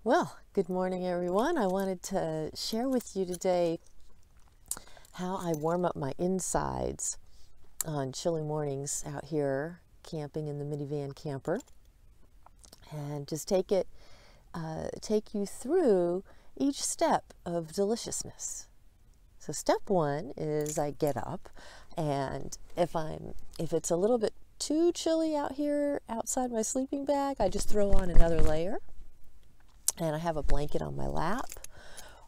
Well, good morning everyone. I wanted to share with you today how I warm up my insides on chilly mornings out here camping in the minivan camper, and just take you through each step of deliciousness. So step one is I get up, and if it's a little bit too chilly out here outside my sleeping bag, I just throw on another layer. And I have a blanket on my lap.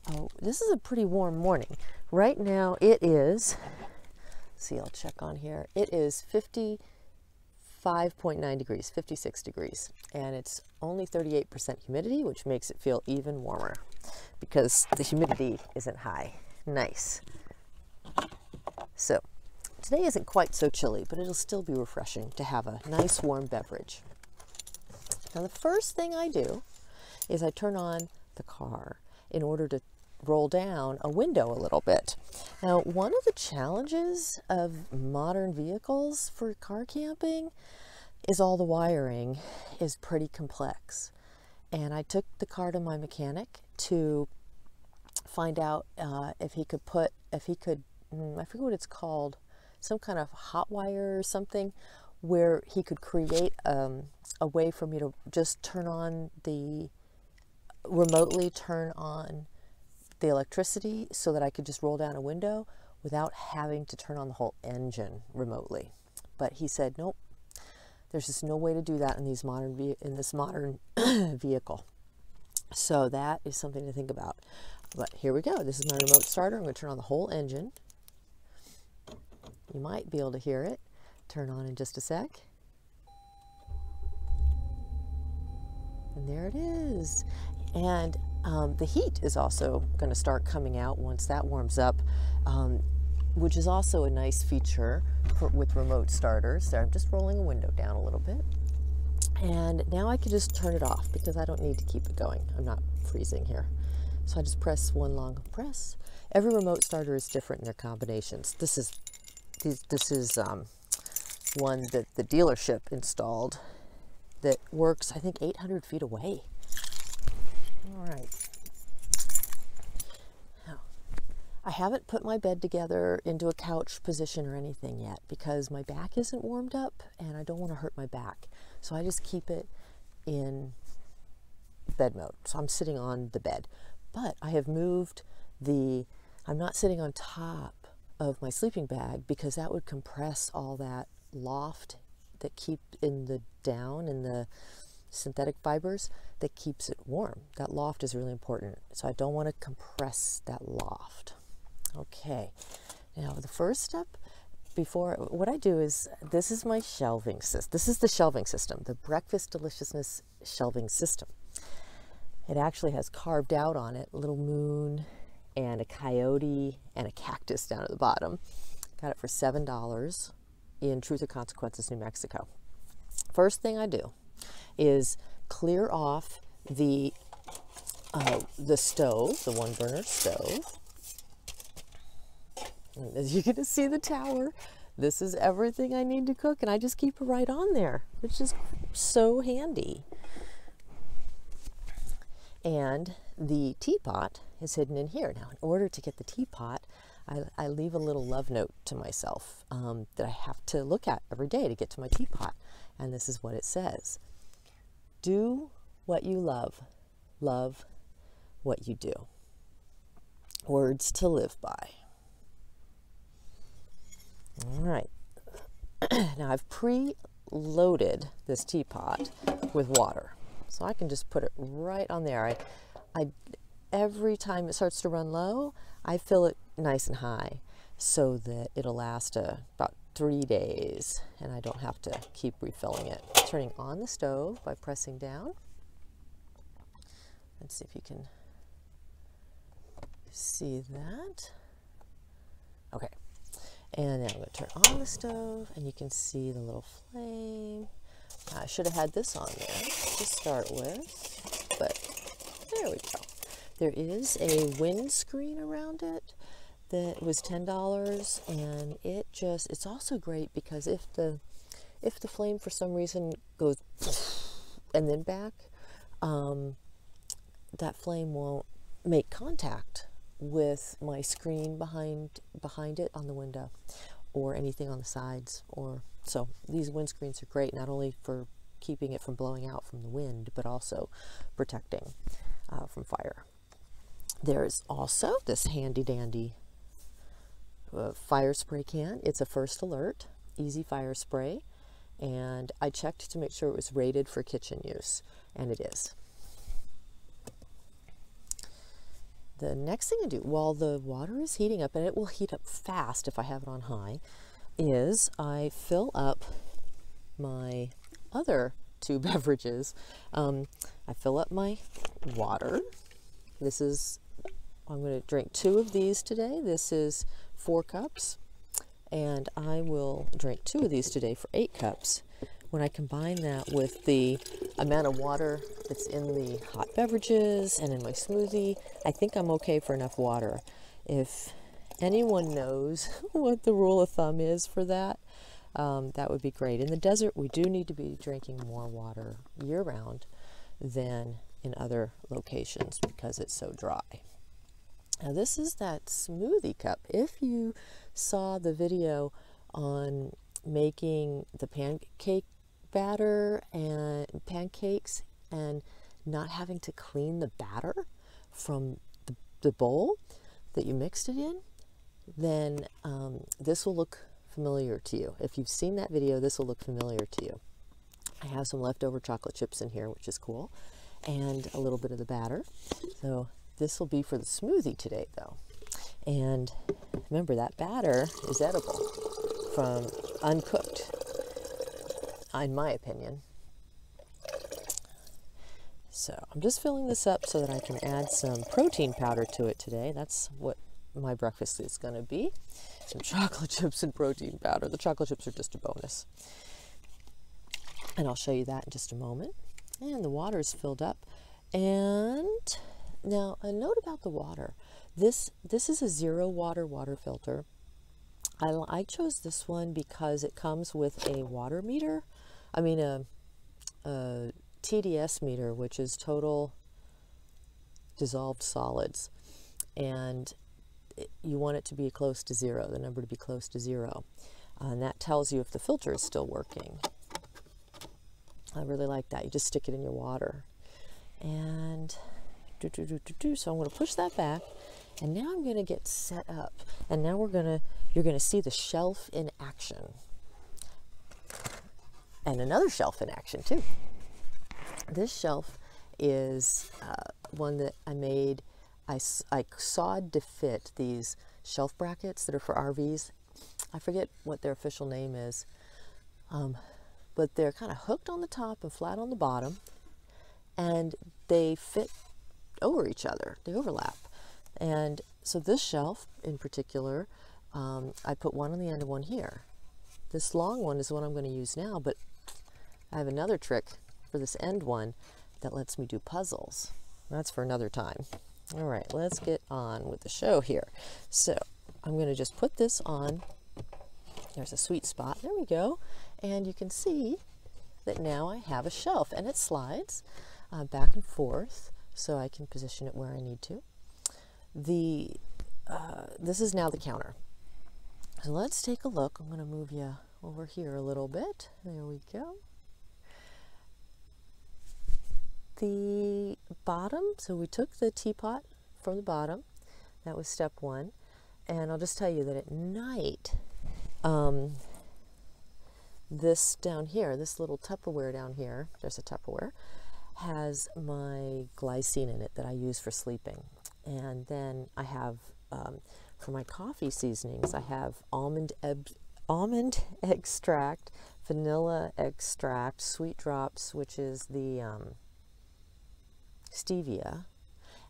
Oh, this is a pretty warm morning. Right now it is, see, I'll check on here. It is 55.9 degrees, 56 degrees. And it's only 38% humidity, which makes it feel even warmer because the humidity isn't high. Nice. So today isn't quite so chilly, but it'll still be refreshing to have a nice warm beverage. Now the first thing I do is I turn on the car in order to roll down a window a little bit. Now, one of the challenges of modern vehicles for car camping is all the wiring is pretty complex. And I took the car to my mechanic to find out if he could, I forget what it's called, some kind of hot wire or something, where he could create a way for me to just remotely turn on the electricity so that I could just roll down a window without having to turn on the whole engine remotely. But he said, nope, there's just no way to do that in this modern vehicle. So that is something to think about. But here we go. This is my remote starter. I'm going to turn on the whole engine. You might be able to hear it turn on in just a sec. And there it is. And the heat is also going to start coming out once that warms up, which is also a nice feature with remote starters. So I'm just rolling a window down a little bit. And now I can just turn it off because I don't need to keep it going. I'm not freezing here. So I just press one long press. Every remote starter is different in their combinations. This is one that the dealership installed that works, I think, 800 feet away. All right. Now, I haven't put my bed together into a couch position or anything yet because my back isn't warmed up and I don't want to hurt my back. So I just keep it in bed mode. So I'm sitting on the bed. But I have moved I'm not sitting on top of my sleeping bag because that would compress all that loft that keep in the synthetic fibers that keeps it warm. That loft is really important. So I don't want to compress that loft. Okay. Now the first step what I do is, this is my shelving system. This is the shelving system, the Breakfast Deliciousness shelving system. It actually has carved out on it a little moon and a coyote and a cactus down at the bottom. Got it for $7 in Truth or Consequences, New Mexico. First thing I do is clear off the stove, the one burner stove. And as you get to see the tower, this is everything I need to cook, and I just keep it right on there, which is so handy. And the teapot is hidden in here. Now, in order to get the teapot, I leave a little love note to myself that I have to look at every day to get to my teapot. And this is what it says. Do what you love. Love what you do. Words to live by. All right. Now I've pre-loaded this teapot with water. So I can just put it right on there. Every time it starts to run low, I fill it nice and high so that it'll last about 3 days and I don't have to keep refilling it. Turning on the stove by pressing down. Let's see if you can see that. Okay. And now I'm going to turn on the stove and you can see the little flame. I should have had this on there to start with, but there we go. There is a windscreen around it that was $10, and it's also great because if the flame for some reason goes and then back, that flame won't make contact with my screen behind it on the window or anything on the sides. Or so these windscreens are great, not only for keeping it from blowing out from the wind, but also protecting from fire. There's also this handy dandy fire spray can. It's a First Alert easy fire spray, and I checked to make sure it was rated for kitchen use, and it is. The next thing I do while the water is heating up, and it will heat up fast if I have it on high, is I fill up my other two beverages. I fill up my water. I'm going to drink 2 of these today. This is 4 cups, and I will drink 2 of these today for 8 cups. When I combine that with the amount of water that's in the hot beverages and in my smoothie, I think I'm okay for enough water. If anyone knows what the rule of thumb is for that, that would be great. In the desert, we do need to be drinking more water year-round than in other locations because it's so dry. Now this is that smoothie cup. If you saw the video on making the pancake batter and pancakes and not having to clean the batter from the bowl that you mixed it in, then this will look familiar to you. If you've seen that video, this will look familiar to you. I have some leftover chocolate chips in here, which is cool, and a little bit of the batter. So this will be for the smoothie today, though. And remember, that batter is edible from uncooked, in my opinion. So I'm just filling this up so that I can add some protein powder to it today. That's what my breakfast is going to be. Some chocolate chips and protein powder. The chocolate chips are just a bonus. And I'll show you that in just a moment. And the water is filled up. And now a note about the water. This is a 0 water filter. I chose this one because it comes with a water meter. I mean a TDS meter, which is total dissolved solids. And you want it to be close to 0, the number to be close to 0. And that tells you if the filter is still working. I really like that. You just stick it in your water. And so I'm going to push that back. And now I'm going to get set up. And now you're going to see the shelf in action. And another shelf in action too. This shelf is one that I made. I sawed to fit these shelf brackets that are for RVs. I forget what their official name is, but they're kind of hooked on the top and flat on the bottom, and they fit over each other. They overlap. And so this shelf in particular, I put one on the end of one here. This long one is what I'm going to use now, but I have another trick for this end one that lets me do puzzles. That's for another time. All right, let's get on with the show here. So I'm going to just put this on. There's a sweet spot. There we go. And you can see that now I have a shelf, and it slides back and forth so I can position it where I need to. This is now the counter. So let's take a look. I'm going to move you over here a little bit. There we go. The bottom, so we took the teapot from the bottom. That was step 1. And I'll just tell you that at night, this down here, this little Tupperware down here, there's a Tupperware, has my glycine in it that I use for sleeping. And then I have, for my coffee seasonings, I have almond extract, vanilla extract, sweet drops, which is the stevia,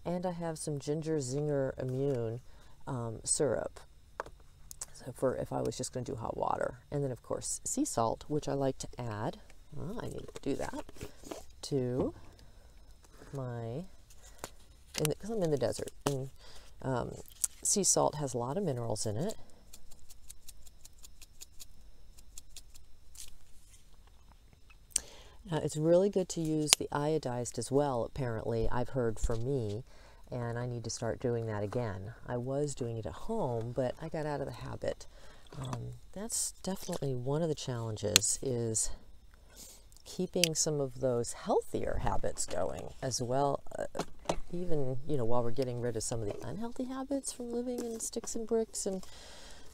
and I have some ginger zinger immune syrup. So for if I was just going to do hot water, and then of course sea salt, which I like to add. Well, I need to do that to my, because I'm in the desert, and sea salt has a lot of minerals in it. It's really good to use the iodized as well, apparently, I've heard, for me, and I need to start doing that again. I was doing it at home, but I got out of the habit. That's definitely one of the challenges, is keeping some of those healthier habits going as well, even, you know, while we're getting rid of some of the unhealthy habits from living in sticks and bricks and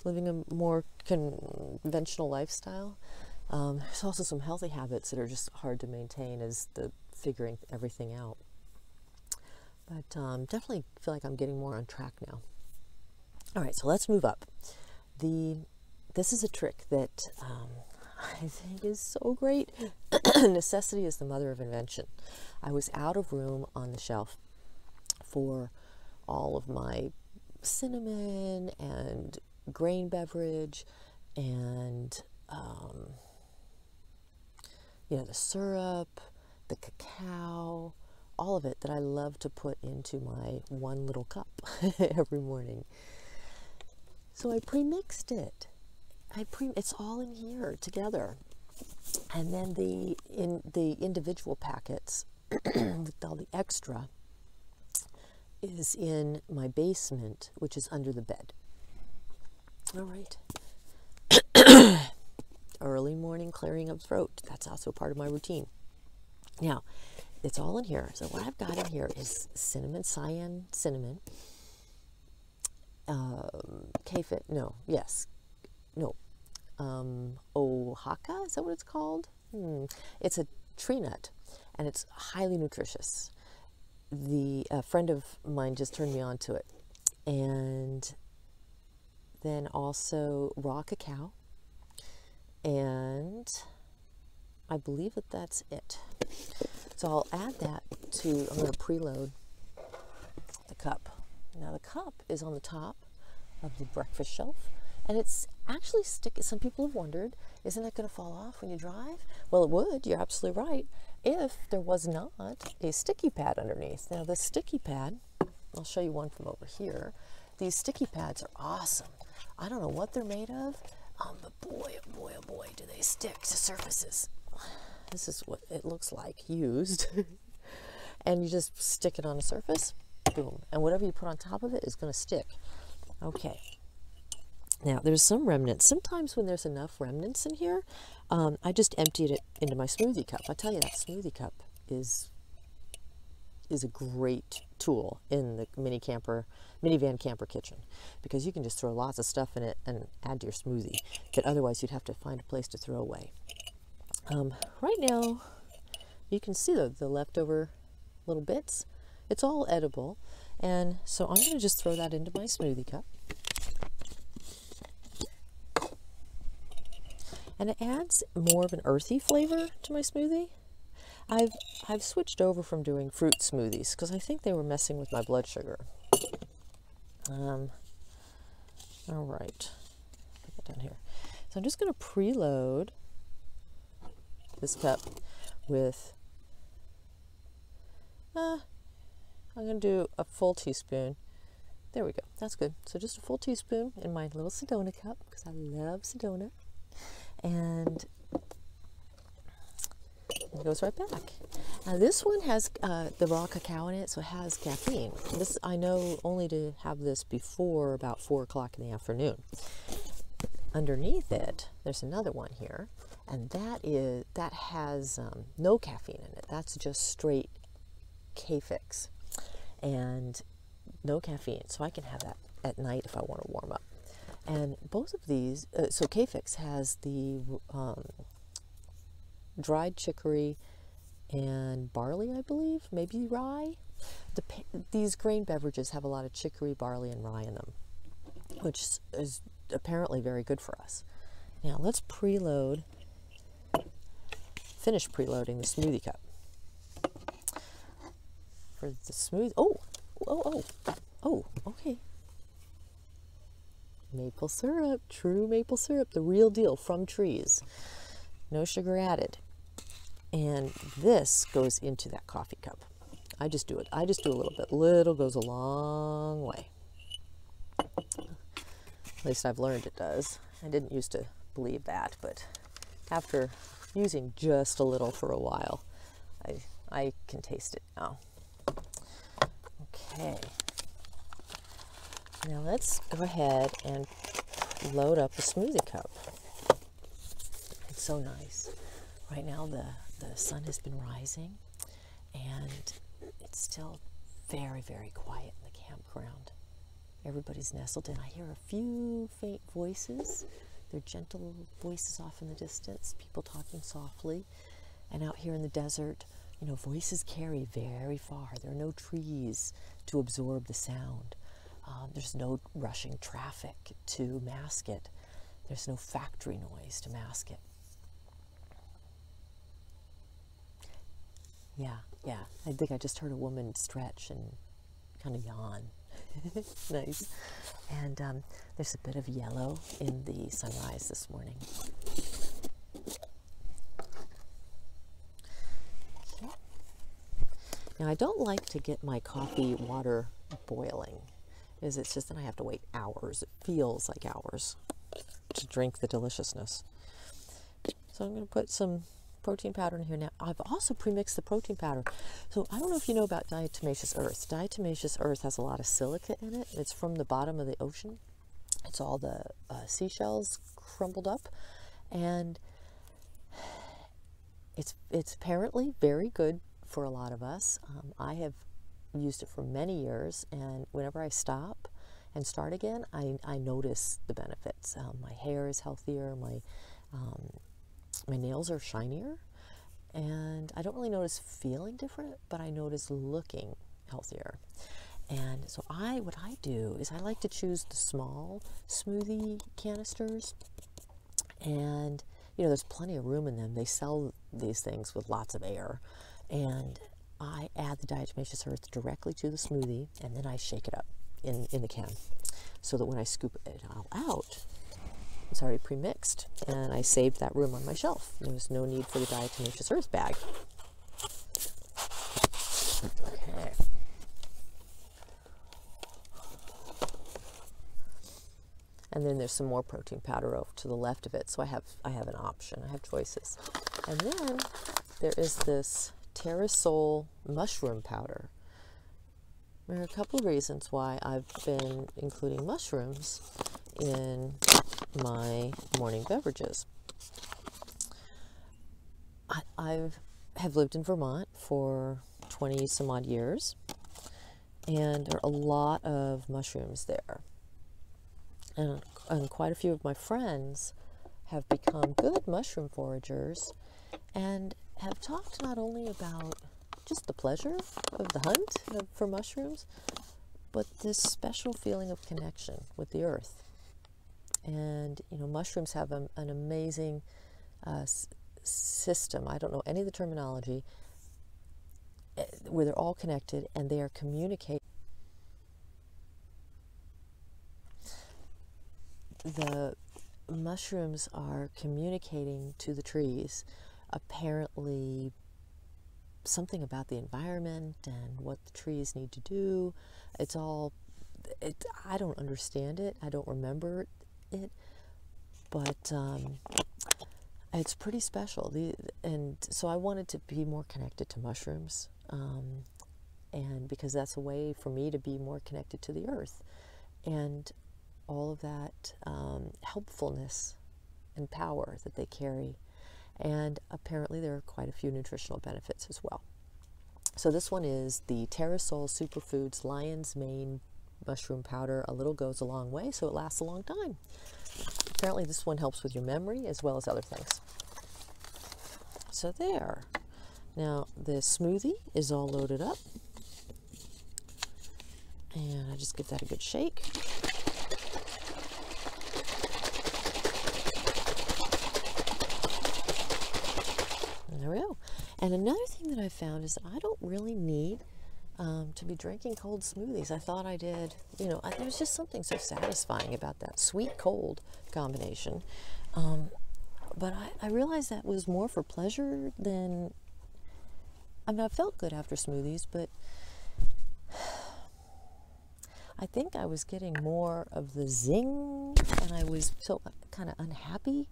living a more conventional lifestyle. There's also some healthy habits that are just hard to maintain as the figuring everything out. But definitely feel like I'm getting more on track now. All right, so let's move up. This is a trick that I think is so great. Necessity is the mother of invention. I was out of room on the shelf for all of my cinnamon and grain beverage and you know, the syrup, the cacao, all of it that I love to put into my one little cup every morning. So I pre-mixed it. It's all in here together. And then the individual packets with all the extra is in my basement, which is under the bed. All right. Early morning clearing of throat. That's also part of my routine. Now, it's all in here. So what I've got in here is cinnamon, cyan cinnamon, Oaxaca, is that what it's called? It's a tree nut, and it's highly nutritious. A friend of mine just turned me on to it. And then also raw cacao, and I believe that that's it. So I'll add that to, I'm going to preload the cup. Now the cup is on the top of the breakfast shelf, and it's actually sticky. Some people have wondered, isn't that going to fall off when you drive? Well, it would, you're absolutely right, if there was not a sticky pad underneath. Now the sticky pad, I'll show you one from over here. These sticky pads are awesome. I don't know what they're made of, but boy, oh boy, oh boy, do they stick to surfaces. This is what it looks like used. And you just stick it on a surface, boom. And whatever you put on top of it is going to stick. Okay. Now, there's some remnants. Sometimes when there's enough remnants in here, I just emptied it into my smoothie cup. I tell you, that smoothie cup is a great tool in the minivan camper kitchen, because you can just throw lots of stuff in it and add to your smoothie that otherwise you'd have to find a place to throw away. Right now, you can see the leftover little bits. It's all edible, and so I'm going to just throw that into my smoothie cup. And it adds more of an earthy flavor to my smoothie. I've switched over from doing fruit smoothies because I think they were messing with my blood sugar. All right, put that down here. So I'm just going to preload this cup with, I'm going to do a full teaspoon. There we go, that's good. So just a full teaspoon in my little Sedona cup, because I love Sedona. And it goes right back. Now this one has the raw cacao in it, so it has caffeine. This, I know only to have this before about 4 o'clock in the afternoon. Underneath it, there's another one here, and that has no caffeine in it. That's just straight K-Fix and no caffeine, so I can have that at night if I want to warm up. And both of these, so K-Fix has the dried chicory and barley, I believe, maybe rye. These grain beverages have a lot of chicory, barley, and rye in them, which is apparently very good for us. Now let's finish preloading the smoothie cup. For the smoothie, okay. Maple syrup, true maple syrup, the real deal from trees. No sugar added. And this goes into that coffee cup. I just do a little bit. Little goes a long way. At least I've learned it does. I didn't used to believe that, but after using just a little for a while. I can taste it now. Okay. Now let's go ahead and load up a smoothie cup. It's so nice. Right now the sun has been rising and it's still very, very quiet in the campground. Everybody's nestled in. I hear a few faint voices. They're gentle voices off in the distance, people talking softly. And out here in the desert, you know, voices carry very far. There are no trees to absorb the sound. There's no rushing traffic to mask it. There's no factory noise to mask it. Yeah. I think I just heard a woman stretch and kind of yawn. Nice. And there's a bit of yellow in the sunrise this morning. Okay. Now I don't like to get my coffee water boiling, because it's just then I have to wait hours. It feels like hours to drink the deliciousness. So I'm going to put some protein powder in here now. I've also pre-mixed the protein powder. So I don't know if you know about diatomaceous earth. Diatomaceous earth has a lot of silica in it. It's from the bottom of the ocean. It's all the seashells crumbled up, and it's apparently very good for a lot of us. I have used it for many years, and whenever I stop and start again, I notice the benefits. My hair is healthier. My nails are shinier, and I don't really notice feeling different, but I notice looking healthier. And so what I do is I like to choose the small smoothie canisters, and you know, there's plenty of room in them. They sell these things with lots of air, and I add the diatomaceous earth directly to the smoothie, and then I shake it up in the can, so that when I scoop it all out, it's already pre-mixed, and I saved that room on my shelf. There's no need for the diatomaceous earth bag. Okay. And then there's some more protein powder over to the left of it, so I have an option. I have choices. And then there is this Tarasol mushroom powder. There are a couple of reasons why I've been including mushrooms in my morning beverages. I have lived in Vermont for 20 some odd years, and there are a lot of mushrooms there. And quite a few of my friends have become good mushroom foragers and have talked not only about just the pleasure of the hunt for mushrooms, but this special feeling of connection with the earth. And, you know, mushrooms have an amazing system. I don't know any of the terminology, where they're all connected and they are communicating. The mushrooms are communicating to the trees, apparently something about the environment and what the trees need to do. I don't understand it. I don't remember it, but it's pretty special. And so I wanted to be more connected to mushrooms, and because that's a way for me to be more connected to the earth and all of that helpfulness and power that they carry. And apparently there are quite a few nutritional benefits as well. So this one is the Tarasol Superfoods Lion's Mane Mushroom Powder. A little goes a long way, so it lasts a long time. Apparently this one helps with your memory as well as other things. So there. Now the smoothie is all loaded up, and I just give that a good shake. There we go. And another thing that I found is that I don't really need to be drinking cold smoothies. I thought I did. You know, there's just something so satisfying about that sweet-cold combination. But I realized that was more for pleasure than... I mean, I felt good after smoothies, but I think I was getting more of the zing, and I was so kind of unhappy.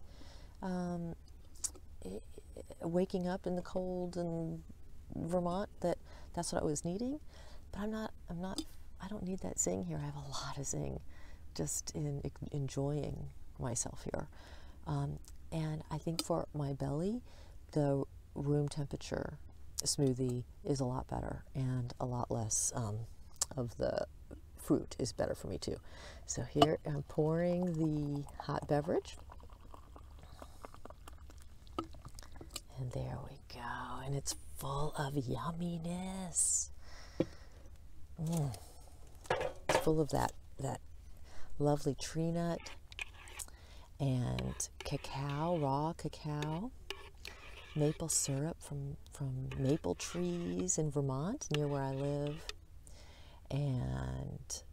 waking up in the cold in Vermont, that's what I was needing. But I don't need that zing here. I have a lot of zing just in enjoying myself here. And I think for my belly, the room temperature smoothie is a lot better, and a lot less of the fruit is better for me too. So here I'm pouring the hot beverage. And there we go. And it's full of yumminess. It's full of that lovely tree nut and cacao, raw cacao, maple syrup from maple trees in Vermont, near where I live. And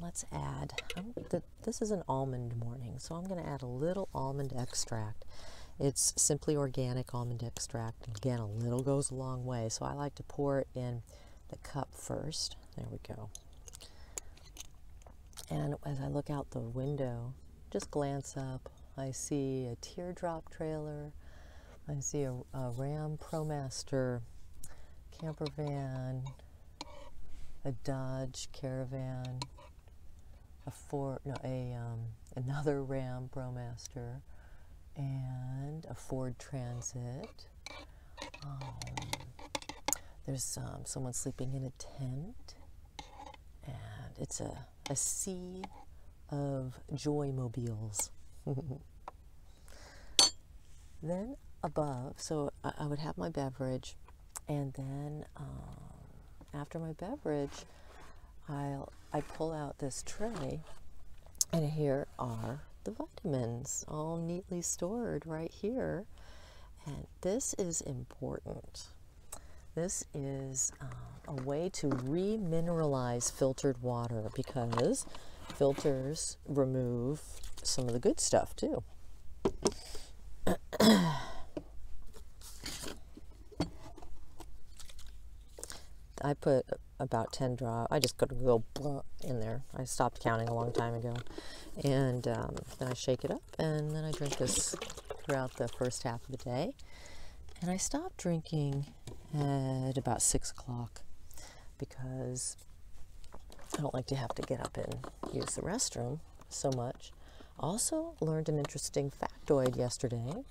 let's add, this is an almond morning, so I'm going to add a little almond extract. It's simply organic almond extract. Again, a little goes a long way, so I like to pour it in the cup first. There we go. And as I look out the window, just glance up, I see a teardrop trailer. I see a Ram ProMaster camper van, a Dodge Caravan, another Ram ProMaster, and a Ford Transit. There's someone sleeping in a tent, and it's a sea of joy mobiles. Then above, so I would have my beverage, and then after my beverage, I pull out this tray, and here are the vitamins all neatly stored right here. And this is important. This is a way to remineralize filtered water, because filters remove some of the good stuff too. I put about 10 drops. I just gotta go in there. I stopped counting a long time ago. And then I shake it up, and then I drink this throughout the first half of the day. And I stopped drinking at about 6 o'clock because I don't like to have to get up and use the restroom so much. Also learned an interesting factoid yesterday,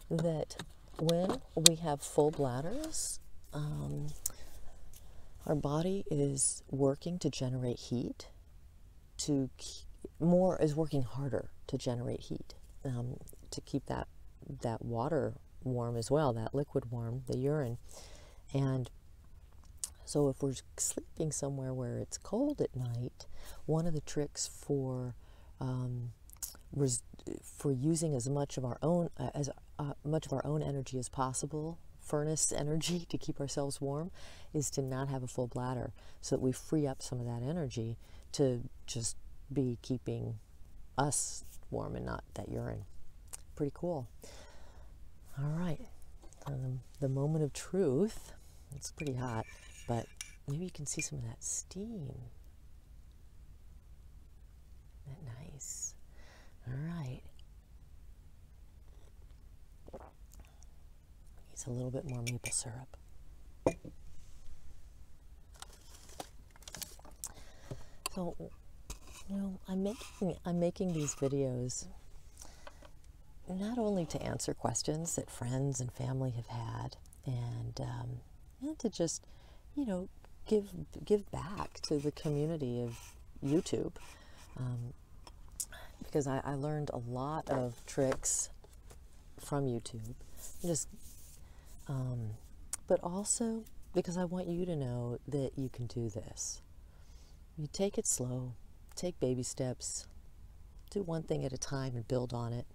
that when we have full bladders, our body is working to generate heat, is working harder to generate heat, to keep that water warm as well, that liquid warm, the urine. And so if we're sleeping somewhere where it's cold at night, one of the tricks for using as much of our own energy as possible, furnace energy, to keep ourselves warm, is to not have a full bladder, so that we free up some of that energy to just be keeping us warm and not that urine. Pretty cool. All right, the moment of truth. It's pretty hot, but maybe you can see some of that steam. Isn't that nice? All right. Needs a little bit more maple syrup. So, I'm making these videos not only to answer questions that friends and family have had, and to just, give back to the community of YouTube, because I learned a lot of tricks from YouTube, but also because I want you to know that you can do this. You take it slow, take baby steps, do one thing at a time and build on it,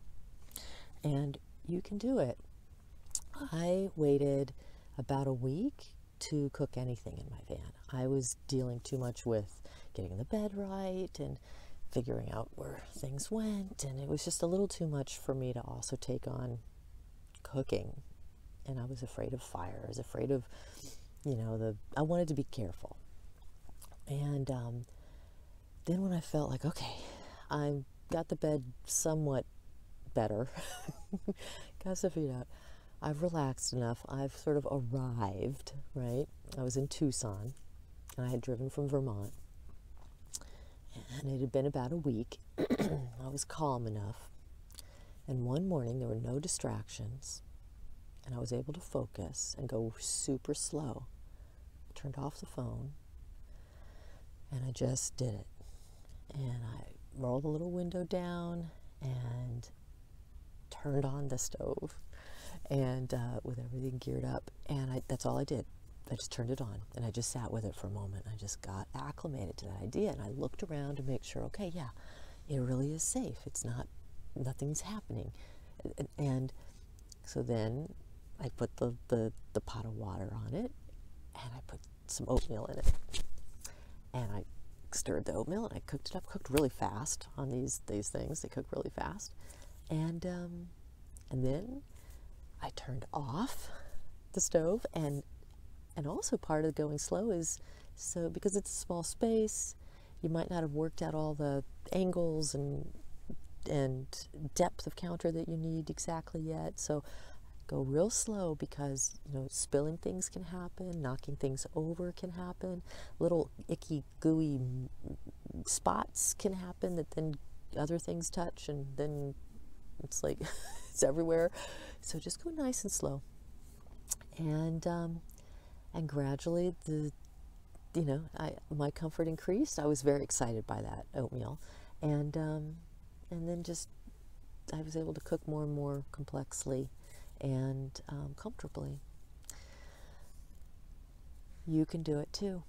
and you can do it. I waited about a week to cook anything in my van. I was dealing too much with getting the bed right and figuring out where things went, and it was just a little too much for me to also take on cooking. And I was afraid of fire. I was afraid of, I wanted to be careful. And then when I felt like, okay, I got the bed somewhat better, got some feet out, I've relaxed enough. I've sort of arrived, right? I was in Tucson, and I had driven from Vermont, and it had been about a week. I was calm enough, and one morning there were no distractions, and I was able to focus and go super slow. Turned off the phone, and I just did it. And I rolled the little window down and turned on the stove, and with everything geared up, and that's all I did. I just turned it on, and I just sat with it for a moment. I just got acclimated to that idea, and I looked around to make sure, okay, yeah, it really is safe. It's not, nothing's happening. And so then I put the pot of water on it, and I put some oatmeal in it, and I stirred the oatmeal, and I cooked it up. Cooked really fast on these things. They cook really fast, and then I turned off the stove, and also part of going slow is, so because it's a small space, you might not have worked out all the angles and depth of counter that you need exactly yet. So go real slow, because spilling things can happen, knocking things over can happen, little icky gooey spots can happen that then other things touch, and then it's like it's everywhere. So just go nice and slow, and gradually my comfort increased. I was very excited by that oatmeal, and then just I was able to cook more and more complexly and comfortably. You can do it too.